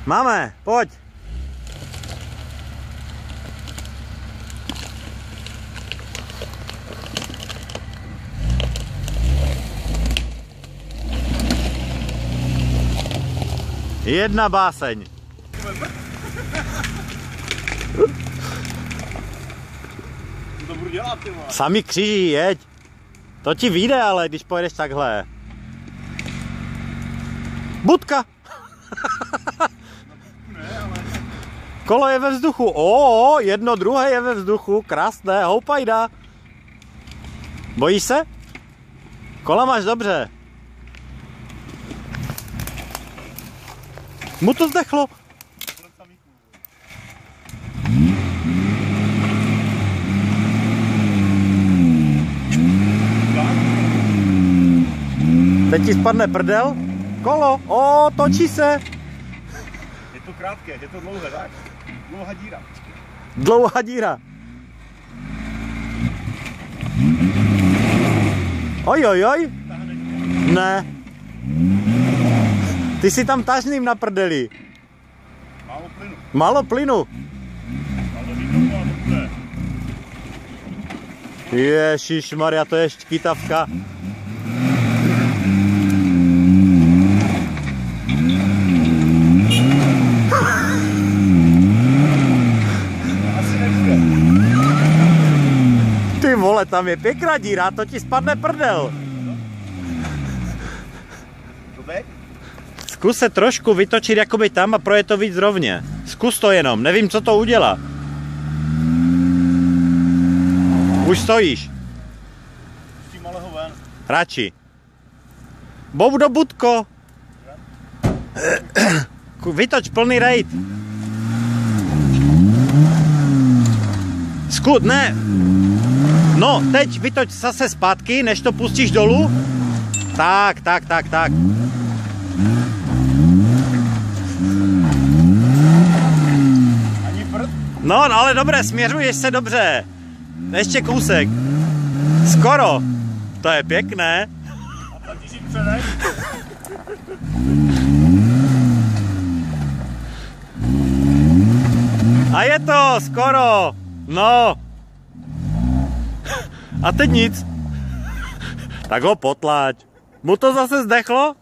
Máme, pojď. Jedna báseň. Co to budu dělat, ty vole? Sami kříží, jeď. To ti vyjde, ale když pojedeš takhle. Budka. Ne, ale... Kolo je ve vzduchu. O, jedno druhé je ve vzduchu. Krásné, houpajda. Bojíš se? Kola máš dobře. Mu to zdechlo. Teď ti spadne prdel. Kolo, točí se. Je to krátké, je to dlouhé, tak? Dlouhá díra. Dlouhá díra. Oj. Ne. Ty si tam tažným na prdeli. Málo plynu. Málo plynu. Ježišmarja, to je škytavka. Ty vole, tam je pěkná díra, to ti spadne prdel. Zkus se trošku vytočit jakoby tam a projet to víc rovně. Zkus to jenom, nevím, co to udělá. Už stojíš. Radši. Bob do Budko. Vytoč plný rejt. Zkus, ne. No, teď vytoč zase zpátky, než to pustíš dolů. Tak. No, ale dobré, směřuješ se dobře. Ještě kousek. Skoro. To je pěkné. A je to, skoro. No. A teď nic. Tak ho potlač. Mu to zase zdechlo?